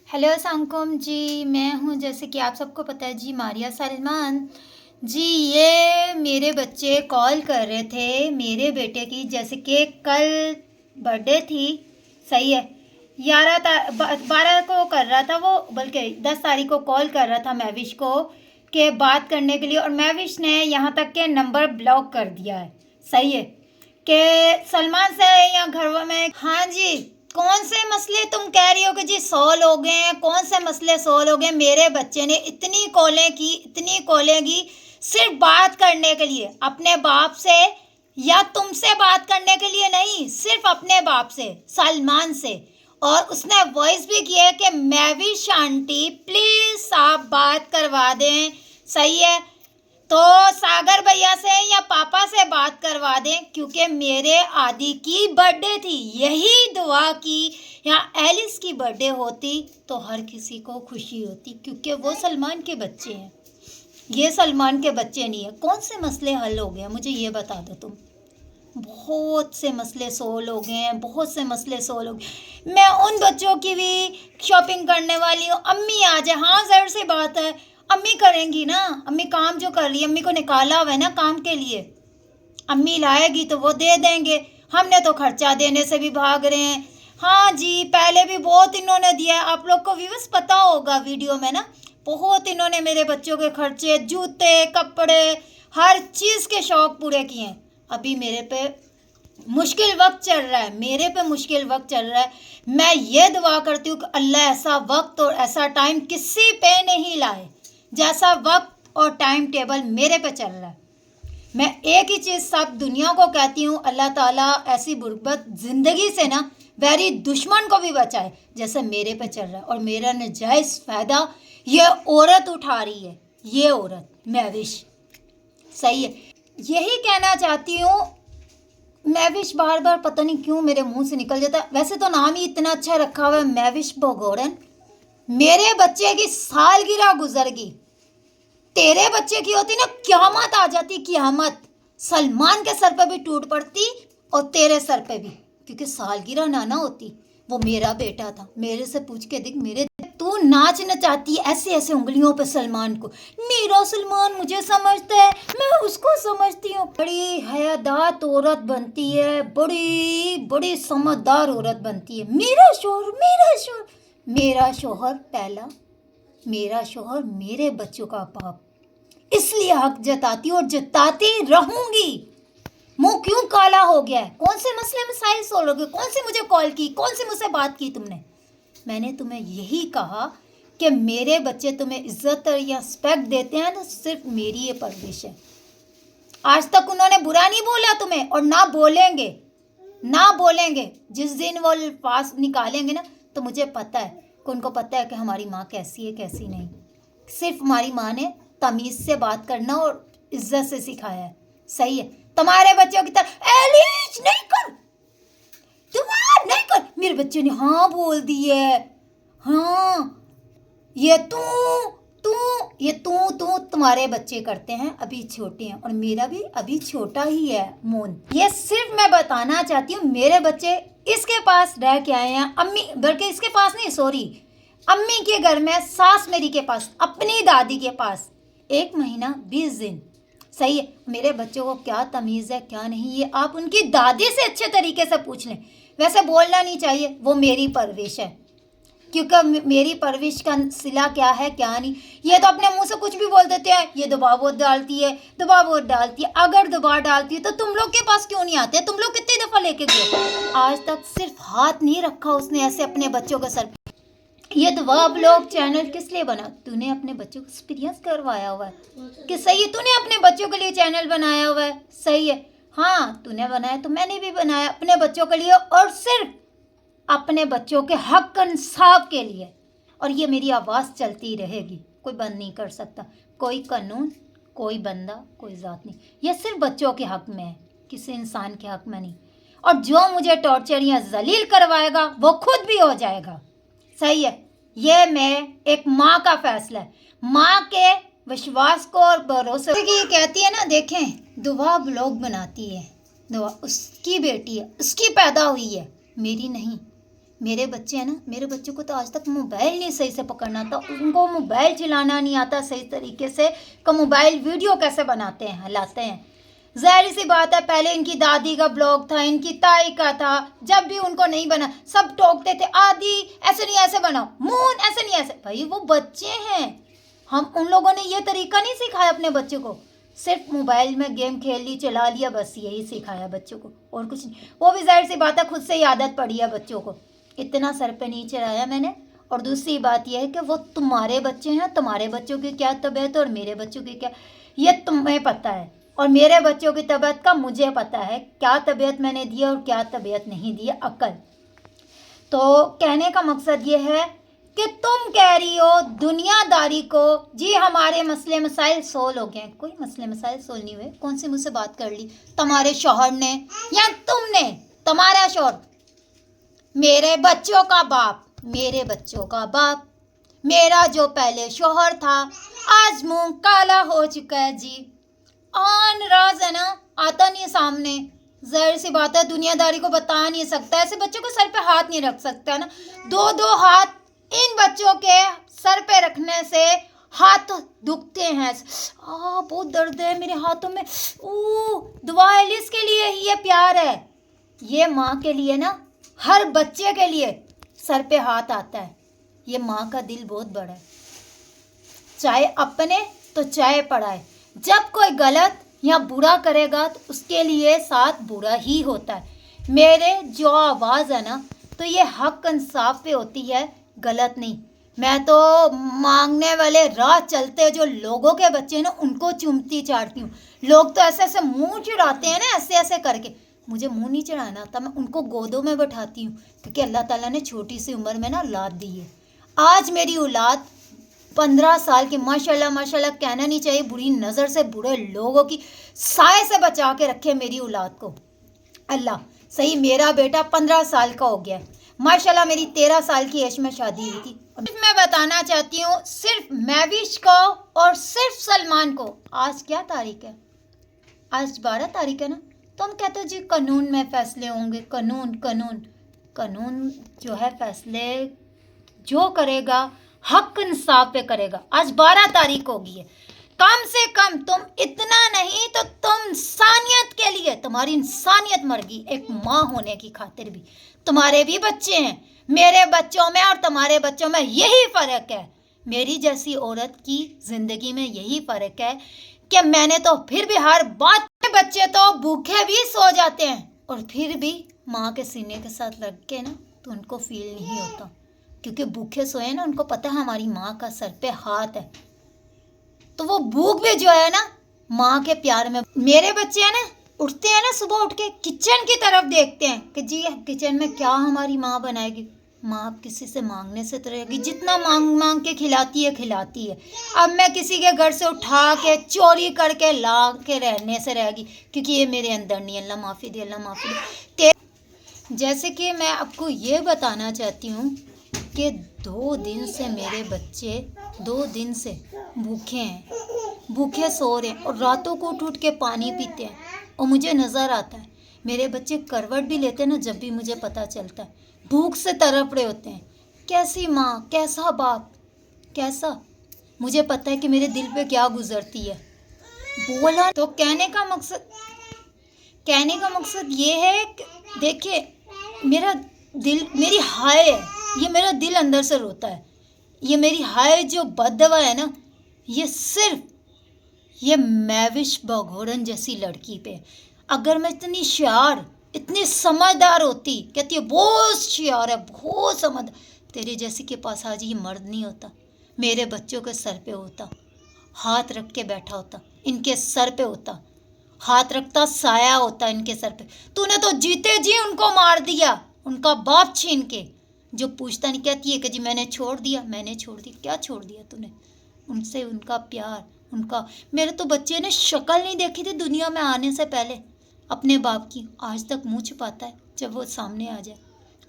Hello असलामुअलैकुम जी। मैं हूँ, जैसे कि आप सबको पता है जी, मारिया सलमान जी। ये मेरे बच्चे कॉल कर रहे थे मेरे बेटे की, जैसे कि कल बर्थडे थी। सही है, 12 को कर रहा था वो, बल्कि 10 तारीख को कॉल कर रहा था महविश को कि बात करने के लिए, और महविश ने यहाँ तक के नंबर ब्लॉक कर दिया है। सही है कि सलमान से या घर में। हाँ जी, कौन से मसले तुम कह रही हो कि जी सॉल्व हो गए हैं? कौन से मसले सॉल्व हो गए? मेरे बच्चे ने इतनी कॉलें की सिर्फ बात करने के लिए, अपने बाप से या तुमसे बात करने के लिए नहीं, सिर्फ अपने बाप से, सलमान से। और उसने वॉइस भी किया है कि महविश आंटी प्लीज आप बात करवा दें। सही है, तो सागर भैया से या पापा से बात करवा दें, क्योंकि मेरे आदि की बर्थडे थी। यही दुआ की या एलिस की बर्थडे होती तो हर किसी को खुशी होती, क्योंकि वो सलमान के बच्चे हैं, ये सलमान के बच्चे नहीं है। कौन से मसले हल हो गए मुझे ये बता दो तुम। बहुत से मसले सोल्व हो गए हैं, बहुत से मसले सोल्व हो गए। मैं उन बच्चों की भी शॉपिंग करने वाली हूँ। अम्मी आ जाए, हाँ ज़रूर सी बात है, अम्मी करेंगी ना। अम्मी काम जो कर रही है, अम्मी को निकाला हुआ है ना काम के लिए, अम्मी लाएगी तो वो दे देंगे। हमने तो खर्चा देने से भी भाग रहे हैं। हाँ जी, पहले भी बहुत इन्होंने दिया है, आप लोग को व्यूअर्स पता होगा वीडियो में ना, बहुत इन्होंने मेरे बच्चों के खर्चे, जूते कपड़े, हर चीज़ के शौक पूरे किए हैं। अभी मेरे पे मुश्किल वक्त चल रहा है, मेरे पे मुश्किल वक्त चल रहा है। मैं ये दुआ करती हूँ कि अल्लाह ऐसा वक्त और ऐसा टाइम किसी पे नहीं लाए जैसा वक्त और टाइम टेबल मेरे पे चल रहा है। मैं एक ही चीज़ सब दुनिया को कहती हूँ, अल्लाह ताला ऐसी बुर्बत ज़िंदगी से ना वैरी दुश्मन को भी बचाए जैसे मेरे पे चल रहा है। और मेरा नजायज़ फ़ायदा ये औरत उठा रही है, ये औरत महविश। सही है, यही कहना चाहती हूँ। महविश बार बार पता नहीं क्यों मेरे मुंह से निकल जाता है। वैसे तो नाम ही इतना अच्छा रखा हुआ है, महविश भगोड़न। मेरे बच्चे की सालगिरह गुजर गई, तेरे बच्चे की होती ना क़यामत आ जाती, क़यामत। सलमान के सर पे भी टूट पड़ती और तेरे सर पे भी, क्योंकि सालगिरह ना होती। वो मेरा बेटा था, मेरे से पूछ के देख। मेरे तू नाच नचाती ऐसे ऐसे उंगलियों पे सलमान को। मेरा सलमान मुझे समझता है, मैं उसको समझती हूँ। बड़ी हयादात औरत बनती है, बड़ी बड़ी समझदार औरत बनती है। मेरा शोहर, मेरा शोहर, मेरा शोहर पहला, मेरा शोहर मेरे बच्चों का बाप, इसलिए हक जताती और जताती रहूंगी। मुंह क्यों काला हो गया है? कौन से मसले मसाइल सोल्व हो गए? कौन सी मुझे कॉल की, कौन सी मुझसे बात की तुमने? मैंने तुम्हें यही कहा कि मेरे बच्चे तुम्हें इज्जत या रिस्पेक्ट देते हैं ना, सिर्फ मेरी ये परवरिश है। आज तक उन्होंने बुरा नहीं बोला तुम्हें, और ना बोलेंगे, ना बोलेंगे। जिस दिन वो पास निकालेंगे ना, तो मुझे पता है कि उनको पता है कि हमारी माँ कैसी है कैसी नहीं। सिर्फ हमारी माँ ने तमीज़ से बात करना और इज्जत से सिखाया है। सही है, तुम्हारे बच्चों की तरह एलिज नहीं कर, तुम्हारा नहीं कर। मेरे बच्चे ने हाँ बोल दी है। हाँ, ये तू ये तू तुम्हारे बच्चे करते हैं, अभी छोटे हैं, और मेरा भी अभी छोटा ही है मोन। ये सिर्फ मैं बताना चाहती हूँ, मेरे बच्चे इसके पास रह के आए हैं, अम्मी, बल्कि इसके पास नहीं, सॉरी, अम्मी के घर में, सास मेरी के पास, अपनी दादी के पास 1 महीना 20 दिन। सही है, मेरे बच्चों को क्या तमीज़ है क्या नहीं, ये आप उनकी दादी से अच्छे तरीके से पूछ लें। वैसे बोलना नहीं चाहिए, वो मेरी परवरिश है, क्योंकि मेरी परवरिश का सिला क्या है क्या नहीं। ये तो अपने मुंह से कुछ भी बोल देते हैं, ये दबाव वोट डालती है, दबाव वोट डालती है। अगर दबाव डालती है तो तुम लोग के पास क्यों नहीं आते? तुम लोग कितनी दफ़ा लेके गए? आज तक सिर्फ हाथ नहीं रखा उसने ऐसे अपने बच्चों के सर। ये दुआ ब्लॉग चैनल किस लिए बना? तूने अपने बच्चों को एक्सपीरियंस करवाया हुआ है कि सही है, तूने अपने बच्चों के लिए चैनल बनाया हुआ है। सही है, हाँ तूने बनाया तो मैंने भी बनाया अपने बच्चों के लिए, और सिर्फ अपने बच्चों के हक इंसाफ के लिए। और ये मेरी आवाज़ चलती रहेगी, कोई बंद नहीं कर सकता, कोई कानून, कोई बंदा, कोई ज़ात नहीं। ये सिर्फ बच्चों के हक में है, किसी इंसान के हक में नहीं। और जो मुझे टॉर्चर या जलील करवाएगा वो खुद भी हो जाएगा। सही है, ये मैं एक माँ का फैसला है, माँ के विश्वास को और भरोसे की। कहती है ना, देखें दुआ ब्लॉग बनाती है, दुआ उसकी बेटी है, उसकी पैदा हुई है, मेरी नहीं। मेरे बच्चे हैं ना, मेरे बच्चों को तो आज तक मोबाइल नहीं सही से पकड़ना आता, उनको मोबाइल चलाना नहीं आता सही तरीके से, का मोबाइल वीडियो कैसे बनाते हैं, हिलाते हैं। ज़ाहिर सी बात है, पहले इनकी दादी का ब्लॉग था, इनकी ताई का था, जब भी उनको नहीं बना सब टोकते थे, आदि ऐसे नहीं ऐसे बनाओ, मून ऐसे नहीं ऐसे। भाई वो बच्चे हैं, हम उन लोगों ने ये तरीका नहीं सिखाया अपने बच्चों को, सिर्फ मोबाइल में गेम खेल ली, चला लिया, बस यही सिखाया बच्चों को, और कुछ नहीं। वो भी ज़ाहिर सी बात है खुद से ही आदत पड़ी है बच्चों को, इतना सर पे नहीं चढ़ाया मैंने। और दूसरी बात यह है कि वो तुम्हारे बच्चे हैं, तुम्हारे बच्चों की क्या तबीयत है और मेरे बच्चों की क्या, ये तुम्हें पता है, और मेरे बच्चों की तबीयत का मुझे पता है, क्या तबीयत मैंने दी और क्या तबीयत नहीं दी, अक्ल। तो कहने का मकसद ये है कि तुम कह रही हो दुनियादारी को, जी हमारे मसले मसाइल सोल्व हो गए, कोई मसले मसाइल सोल्व नहीं हुए। कौन सी मुझसे बात कर ली, तुम्हारे शौहर ने या तुमने, तुम्हारा शौहर, मेरे बच्चों का बाप, मेरे बच्चों का बाप, मेरा जो पहले शौहर था आज मुंह काला हो चुका है जी, आन राज है ना, आता नहीं सामने। जाहिर सी बात है दुनियादारी को बता नहीं सकता, ऐसे बच्चों को सर पे हाथ नहीं रख सकता ना, दो दो हाथ इन बच्चों के सर पे रखने से हाथ दुखते हैं, बहुत दर्द है मेरे हाथों में, दुआ एलिस के लिए ही ये प्यार है, ये माँ के लिए ना, हर बच्चे के लिए सर पे हाथ आता है, ये माँ का दिल बहुत बड़ा है, चाहे अपने तो चाहे पढ़ाए, जब कोई गलत या बुरा करेगा तो उसके लिए साथ बुरा ही होता है। मेरे जो आवाज़ है ना, तो ये हक इंसाफ पे होती है, गलत नहीं। मैं तो मांगने वाले राह चलते जो लोगों के बच्चे हैं ना, उनको चूमती चाटती हूँ। लोग तो ऐसे ऐसे मुंह चढ़ाते हैं ना, ऐसे ऐसे करके, मुझे मुंह नहीं चढ़ाना आता, मैं उनको गोदों में बैठाती हूँ, क्योंकि अल्लाह ताला ने छोटी सी उम्र में ना औलाद दी है। आज मेरी औलाद 15 साल की, माशाल्लाह माशाल्लाह कहना नहीं चाहिए, बुरी नज़र से, बुरे लोगों की साए से बचा के रखे मेरी औलाद को अल्लाह। सही मेरा बेटा 15 साल का हो गया, माशाल्लाह मेरी 13 साल की एज में शादी हुई थी। मैं बताना चाहती हूँ सिर्फ महविश को और सिर्फ सलमान को, आज क्या तारीख है, आज 12 तारीख है ना, तो हम कहते हैं जी कानून में फैसले होंगे, कानून कानून कानून जो है फैसले जो करेगा हक इंसाफ पे करेगा। आज 12 तारीख होगी है, कम से कम तुम इतना नहीं तो तुम इंसानियत के लिए, तुम्हारी इंसानियत मर गई, एक माँ होने की खातिर भी। तुम्हारे भी बच्चे हैं, मेरे बच्चों में और तुम्हारे बच्चों में यही फ़र्क है, मेरी जैसी औरत की ज़िंदगी में यही फ़र्क है कि मैंने तो फिर भी हर बात, बच्चे तो भूखे भी सो जाते हैं और फिर भी माँ के सीने के साथ लग के ना तो उनको फील नहीं होता, क्योंकि भूखे सोए ना, उनको पता है हमारी माँ का सर पे हाथ है, तो वो भूख भी जो है ना माँ के प्यार में। मेरे बच्चे हैं ना, उठते हैं ना सुबह, उठ के किचन की तरफ देखते हैं कि जी किचन में क्या हमारी माँ बनाएगी। माँ अब किसी से मांगने से तो रहेगी, जितना मांग मांग के खिलाती है खिलाती है। अब मैं किसी के घर से उठा के चोरी करके ला के रहने से रहेगी, क्योंकि ये मेरे अंदर नहीं। अल्लाह माफ़ी दे, अल्लाह माफ़ी दे। जैसे कि मैं आपको ये बताना चाहती हूँ कि 2 दिन से मेरे बच्चे 2 दिन से भूखे हैं, भूखे सो रहे हैं और रातों को उठ उठ के पानी पीते हैं। और मुझे नज़र आता है मेरे बच्चे करवट भी लेते हैं ना, जब भी मुझे पता चलता है भूख से तड़प रहे होते हैं। कैसी माँ, कैसा बाप, कैसा, मुझे पता है कि मेरे दिल पे क्या गुजरती है। बोला तो कहने का मकसद ये है कि देखिए मेरा दिल, मेरी हाय है, ये मेरा दिल अंदर से रोता है। ये मेरी हाय जो बददवा है ना, ये सिर्फ ये महविश भगोड़न जैसी लड़की पे। अगर मैं इतनी शार, इतनी समझदार होती, कहती है बहुत शार है, बहुत समझदार, तेरे जैसी के पास आज ये मर्द नहीं होता, मेरे बच्चों के सर पे होता, हाथ रख के बैठा होता, इनके सर पे होता, हाथ रखता, साया होता इनके सर पे। तूने तो जीते जी उनको मार दिया, उनका बाप छीन के। जो पूछता नहीं, कहती है कि जी मैंने छोड़ दिया, मैंने छोड़ दिया, क्या छोड़ दिया तूने? उनसे उनका प्यार, उनका, मेरे तो बच्चे ने शक्ल नहीं देखी थी दुनिया में आने से पहले अपने बाप की, आज तक मुँह छुपाता है जब वो सामने आ जाए।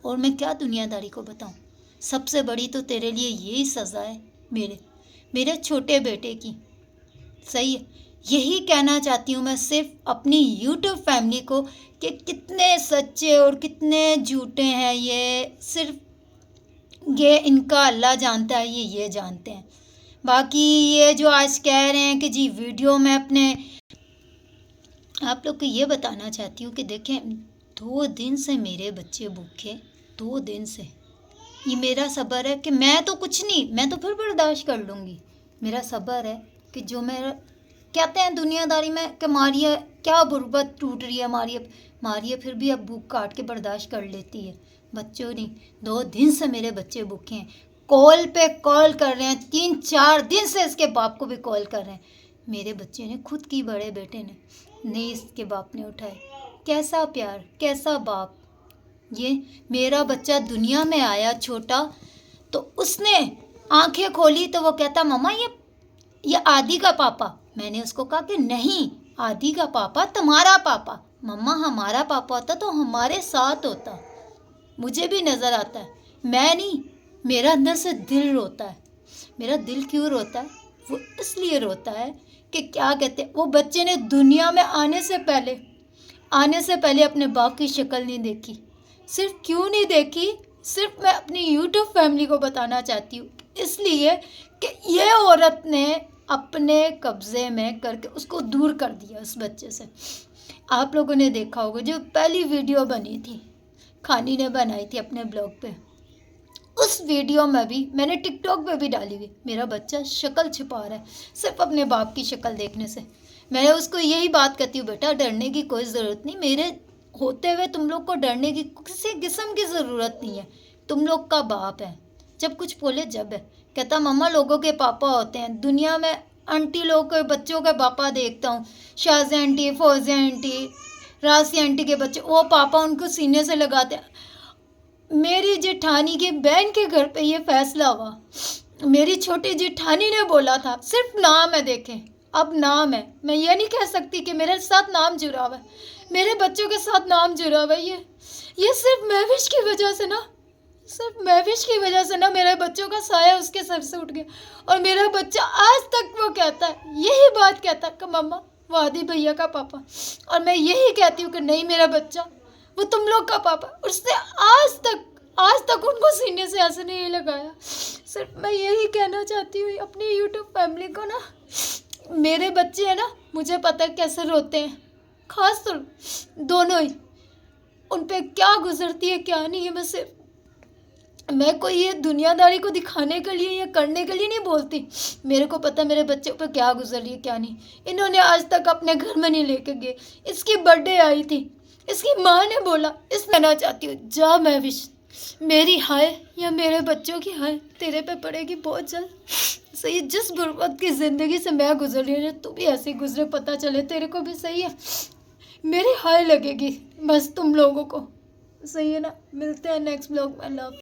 और मैं क्या दुनियादारी को बताऊँ, सबसे बड़ी तो तेरे लिए यही सज़ा है मेरे छोटे बेटे की। सही है, यही कहना चाहती हूँ मैं सिर्फ अपनी यूट्यूब फैमिली को कि कितने सच्चे और कितने झूठे हैं ये। सिर्फ ये इनका अल्लाह जानता है, ये जानते हैं। बाकी ये जो आज कह रहे हैं कि जी वीडियो में अपने आप लोग को ये बताना चाहती हूँ कि देखें 2 दिन से मेरे बच्चे भूखे, 2 दिन से। ये मेरा सब्र है कि मैं तो कुछ नहीं, मैं तो फिर बर्दाश्त कर लूँगी। मेरा सब्र है कि जो मेरा कहते हैं दुनियादारी में कि मारिया क्या गुर्बत टूट रही है, मारिया फिर भी अब भूख काट के बर्दाश्त कर लेती है। बच्चों नहीं, 2 दिन से मेरे बच्चे भूखे हैं। कॉल पे कॉल कर रहे हैं, 3-4 दिन से इसके बाप को भी कॉल कर रहे हैं। मेरे बच्चे ने खुद की, बड़े बेटे ने नहीं, इसके बाप ने उठाए। कैसा प्यार, कैसा बाप। ये मेरा बच्चा दुनिया में आया छोटा, तो उसने आंखें खोली तो वो कहता मम्मा ये आदि का पापा। मैंने उसको कहा कि नहीं, आदि का पापा तुम्हारा पापा। मम्मा हमारा पापा होता तो हमारे साथ होता। मुझे भी नज़र आता है, मैं नहीं, मेरा अंदर से दिल रोता है। मेरा दिल क्यों रोता है? वो इसलिए रोता है कि क्या कहते हैं, वो बच्चे ने दुनिया में आने से पहले अपने बाप की शक्ल नहीं देखी। सिर्फ क्यों नहीं देखी? सिर्फ मैं अपनी यूट्यूब फैमिली को बताना चाहती हूँ, इसलिए कि ये औरत ने अपने कब्ज़े में करके उसको दूर कर दिया उस बच्चे से। आप लोगों ने देखा होगा जो पहली वीडियो बनी थी, खानी ने बनाई थी अपने ब्लॉग पे, उस वीडियो में भी मैंने टिकटॉक पे भी डाली हुई, मेरा बच्चा शक्ल छिपा रहा है सिर्फ अपने बाप की शक्ल देखने से। मैं उसको यही बात कहती हूँ, बेटा डरने की कोई ज़रूरत नहीं, मेरे होते हुए तुम लोग को डरने की किसी किस्म की ज़रूरत नहीं है। तुम लोग का बाप है, जब कुछ बोले जब है। कहता मम्मा लोगों के पापा होते हैं, दुनिया में आंटी लोग के बच्चों के पापा देखता हूँ, शाज़ी आंटी, फौजी आंटी, रासी आंटी के बच्चे, वो पापा उनको सीने से लगाते हैं। मेरी जेठानी की बहन के घर पे ये फैसला हुआ, मेरी छोटी जेठानी ने बोला था, सिर्फ नाम है, देखें अब नाम है, मैं ये नहीं कह सकती कि मेरे साथ नाम जुड़ा हुआ है, मेरे बच्चों के साथ नाम जुड़ा हुआ है। ये सिर्फ महविश की वजह से ना मेरे बच्चों का साया उसके सर से उठ गया। और मेरा बच्चा आज तक वो कहता है, यही बात कहता है कि मम्मा वादी भैया का पापा। और मैं यही कहती हूँ कि नहीं, मेरा बच्चा वो तुम लोग का पापा। उसने आज तक उनको सीने से ऐसे नहीं लगाया। सिर्फ मैं यही कहना चाहती हूँ अपनी यूट्यूब फैमिली को ना, मेरे बच्चे हैं ना, मुझे पता है कैसे रोते हैं, खास तो दोनों ही, उन पे क्या गुजरती है क्या नहीं है। मैं कोई ये दुनियादारी को दिखाने के लिए या करने के लिए नहीं बोलती, मेरे को पता मेरे बच्चों पे क्या गुजर रही है क्या नहीं। इन्होंने आज तक अपने घर में नहीं लेके गए। इसकी बर्थडे आई थी, इसकी माँ ने बोला, इस कहना चाहती हूँ जा महविश, मेरी हाय या मेरे बच्चों की हाय तेरे पे पड़ेगी बहुत जल्द। सही, जिस गुर्बत की ज़िंदगी से मैं गुजर रही हूँ, तू भी ऐसे गुजरे, पता चले तेरे को भी, सही है। मेरी हाय लगेगी बस तुम लोगों को, सही है ना। मिलते हैं नेक्स्ट ब्लॉग में, लव।